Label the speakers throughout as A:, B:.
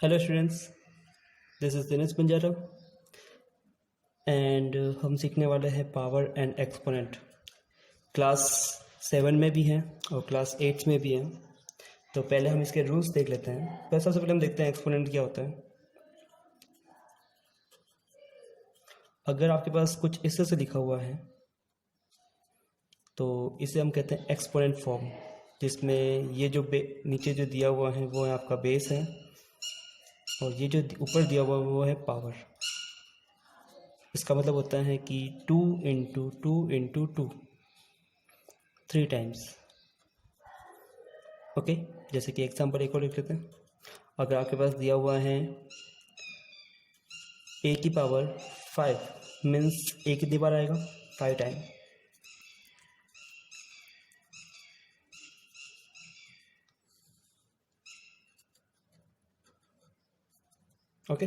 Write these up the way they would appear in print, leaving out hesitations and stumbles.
A: Hello students, this is Dinesh Banjara and हम सीखने वाले हैं पावर एंड एक्सपोनेंट। क्लास 7 में भी हैं और क्लास 8 में भी हैं। तो पहले हम इसके रूल्स देख लेते हैं। पहले सबसे पहले हम देखते हैं एक्सपोनेंट क्या होता है। अगर आपके पास कुछ इस तरह से लिखा हुआ है तो इसे हम कहते हैं एक्सपोनेंट फॉर्म, जिसमें ये जो नीचे जो दिया हुआ है वो है आपका बेस है और ये जो ऊपर दिया हुआ है वो है पावर। इसका मतलब होता है कि 2 into two into two 3 times. Okay, जैसे कि एग्जांपल एक और लिख लेते हैं। अगर आपके पास दिया हुआ है a की पावर 5 मीन्स a कितनी बार आएगा? 5 टाइम। ओके,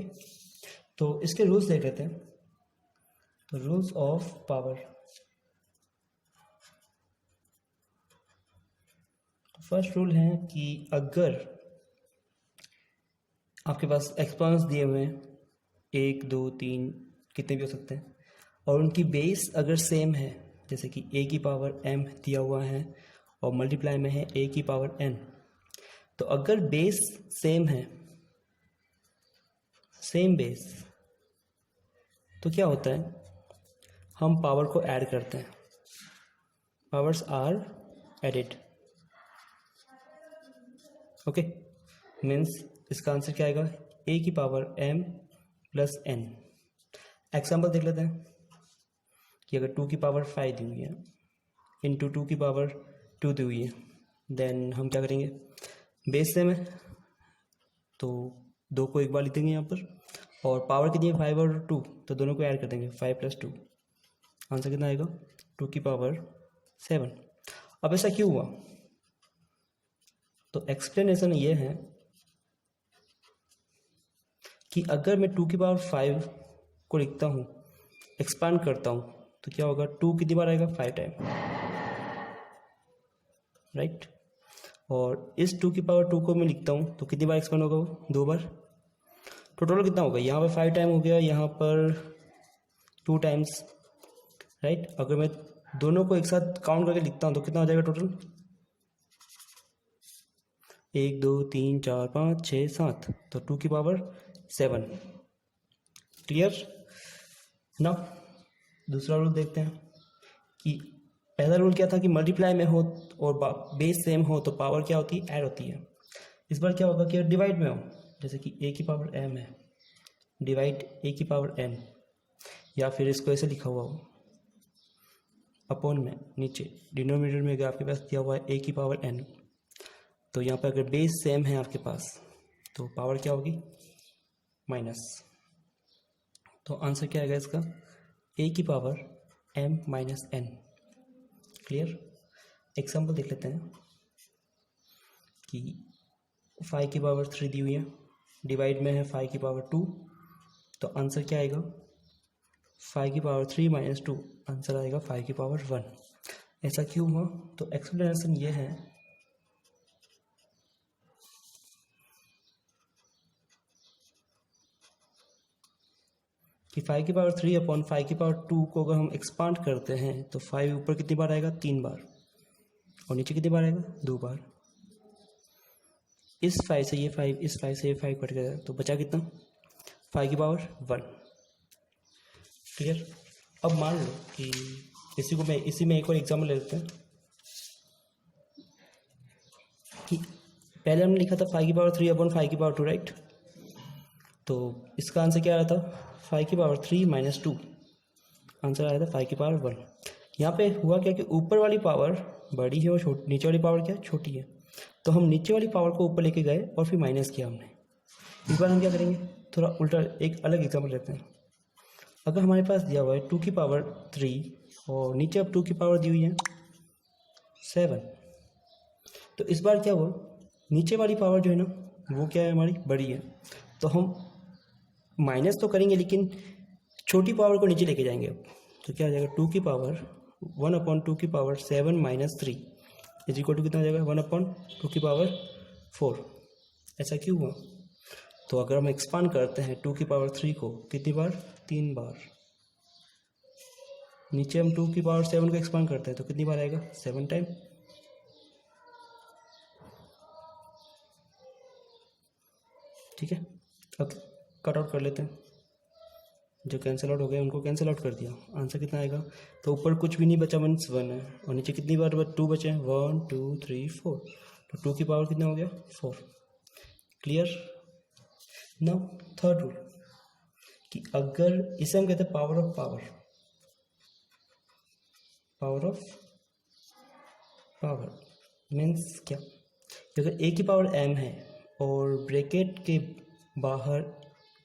A: तो इसके रूल्स देख लेते हैं। तो rules of power, first rule है कि अगर आपके पास एक्सपोनेंट्स दिए हुए हैं 1 2 3 कितने भी हो सकते हैं और उनकी बेस अगर सेम है, जैसे कि a की पावर m दिया हुआ है और मल्टीप्लाई में है a की पावर n, तो अगर बेस सेम है, सेम बेस, तो क्या होता है, हम पावर को ऐड करते हैं। Powers are added. Okay, means इसका आंसर क्या आएगा? a की power m plus n। Example देख लेते हैं कि अगर 2 की पावर 5 दी हुई है इंटू 2 की पावर 2 दी हुई है, देन हम क्या करेंगे, बेस सेम है तो 2 को एक बार लिख देंगे यहाँ पर, और पावर कितनी है 5 और 2, तो दोनों को ऐड कर देंगे 5 प्लस 2। आंसर कितना आएगा? 2 की पावर 7। अब ऐसा क्यों हुआ? तो एक्सप्लेनेशन ये है कि अगर मैं 2 की पावर 5 को लिखता हूँ, एक्सपांड करता हूँ, तो क्या होगा? 2 कितनी बार आएगा? 5 टाइम, राइट। और इस 2 की पावर 2 को मैं लिखता हूँ तो कितनी बार एक्सपांड होगा? वो 2 बार। तो टोटल कितना होगा? यहाँ पर 5 टाइम हो गया, यहाँ पर 2 टाइम्स, राइट। अगर मैं दोनों को एक साथ काउंट करके लिखता हूँ तो कितना हो जाएगा टोटल? 1 2 3 4 5 6 7, तो 2 की पावर 7। क्लियर ना? दूसरा रूल देखते हैं कि पहला रूल क्या था कि मल्टीप्लाई में हो और बेस सेम हो तो पावर क्या होती है? ऐड होती है। इस बार क्या होगा कि डिवाइड में हो, जैसे कि a की पावर m है डिवाइड a की पावर n, या फिर इसको ऐसे लिखा हुआ हो अपॉन में नीचे डिनोमिनेटर में अगर आपके पास दिया हुआ है a की पावर n, तो यहाँ पर अगर बेस सेम है आपके पास तो पावर क्या होगी? माइनस। तो आंसर क्या आएगा इसका? a की power m minus n। Clear? Example देख लेते हैं कि 5 की पावर 3 दी हुई है, डिवाइड में है 5 की पावर 2, तो आंसर क्या आएगा? 5 की पावर 3 माइनस 2, आंसर आएगा 5 की पावर 1। ऐसा क्यों हुआ? तो एक्सप्लेनेशन ये है कि 5 की पावर 3 अपॉन 5 की पावर 2 को अगर हम एक्सपांड करते हैं तो 5 ऊपर कितनी बार आएगा? 3 बार, और नीचे कितनी बार आएगा? 2 बार। इस 5 से ये 5, इस 5 से ये 5 कट गया, तो बचा कितना? 5 की पावर 1। क्लियर? अब मान लो कि इसी में एक और एग्जाम्पल ले लेते हैं कि पहले हमने लिखा था 5 की पावर 3 अपॉन 5 की पावर 2, राइट। तो इसका आंसर क्या आ रहा था? 5 की पावर 3 माइनस 2, आंसर आया था 5 की पावर 1। यहाँ पे हुआ क्या कि ऊपर वाली पावर बड़ी है और नीचे वाली पावर क्या? छोटी है। तो हम नीचे वाली पावर को ऊपर लेके गए और फिर माइनस किया हमने। इस बार हम क्या करेंगे? थोड़ा उल्टा एक अलग एग्जाम्पल लेते हैं। अगर हमारे पास दिया हुआ है 2 की पावर 3 और नीचे अब 2 की पावर दी हुई है 7, तो इस बार क्या हुआ? नीचे वाली पावर जो है ना वो क्या है? हमारी बड़ी है, तो हम माइनस तो करेंगे लेकिन छोटी पावर को नीचे लेके जाएंगे। अब तो क्या हो जाएगा? 2 की पावर 1 अपॉन 2 की power 7 minus 3 is equal to कितना हो जाएगा? 1 अपॉन 2 की पावर 4। ऐसा क्यों हुआ? तो अगर हम एक्सपांड करते हैं 2 की पावर 3 को कितनी बार, 3 बार। नीचे हम 2 की पावर 7 को एक्सपांड करते हैं तो कितनी बार आएगा, 7 टाइम। ठीक है, अब कट आउट कर लेते हैं, जो कैंसिल आउट हो गए उनको कैंसिल आउट कर दिया। आंसर कितना आएगा, तो ऊपर कुछ भी नहीं बचा मीन्स 1 है, और नीचे कितनी बार 2 बचे हैं, 1 2 3 4, तो 2 की पावर कितना हो गया, 4। क्लियर। नाउ थर्ड रूल कि अगर इसे हम कहते हैं power of power, power of power means क्या, अगर a की पावर m है और ब्रैकेट के बाहर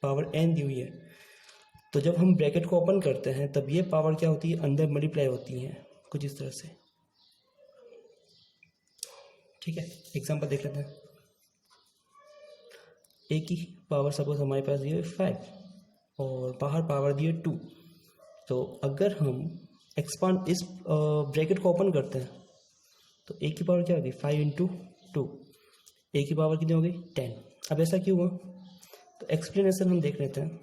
A: पावर n दी हुई है, तो जब हम ब्रैकेट को ओपन करते हैं तब ये पावर क्या होती है, अंदर मल्टीप्लाई होती है कुछ इस तरह से। ठीक है, एग्जांपल देख लेते हैं। a की पावर सपोज हमारे पास दी है 5 और बाहर पावर दी है 2, तो अगर हम एक्सपांड इस ब्रैकेट को ओपन करते हैं तो a की पावर क्या होगी, 5 इंटू 2, a की पावर कितनी हो गई, 10। अब ऐसा क्यों हुआ, तो एक्सप्लेनेशन हम देख लेते हैं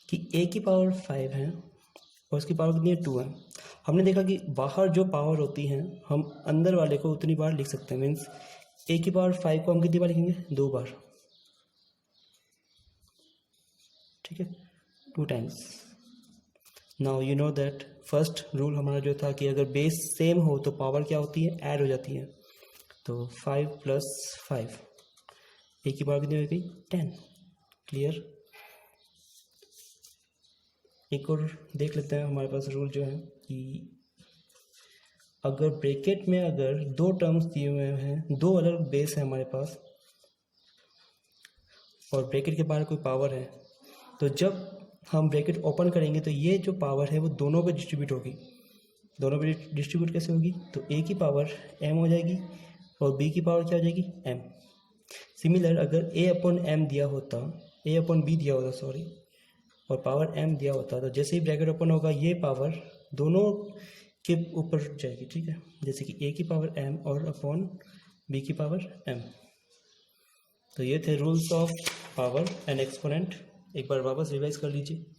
A: कि a की पावर 5 है और उसकी पावर कितनी है, 2 है। हमने देखा कि बाहर जो पावर होती हैं हम अंदर वाले को उतनी बार लिख सकते हैं, मीन्स a की पावर 5 को हम कितनी बार लिखेंगे, 2 बार। ठीक है, 2 times. Now you know that first rule हमारा जो था कि अगर बेस सेम हो तो पावर क्या होती है, ऐड हो जाती है। तो 5 + 5, a की पावर कितनी हो गई, 10। क्लियर। एक और देख लेते हैं, हमारे पास रूल जो है कि अगर ब्रैकेट में अगर 2 टर्म्स दिए हुए हैं, 2 अलग बेस है हमारे पास और ब्रैकेट के बाहर कोई पावर है, तो जब हम ब्रैकेट ओपन करेंगे तो ये जो पावर है वो दोनों पे डिस्ट्रीब्यूट होगी। दोनों पे डिस्ट्रीब्यूट कैसे होगी, तो a की पावर m हो जाएगी और b की पावर क्या हो जाएगी, m। सिमिलर अगर a/m दिया होता, a/b दिया होता सॉरी, और पावर m दिया होता, तो जैसे ही ब्रैकेट ओपन होगा ये पावर दोनों के ऊपर जाएगी। ठीक है, जैसे कि a की पावर m और अपॉन b की पावर m। तो ये थे rules of power and exponent. एक बार वापस रिवाइज कर लीजिए।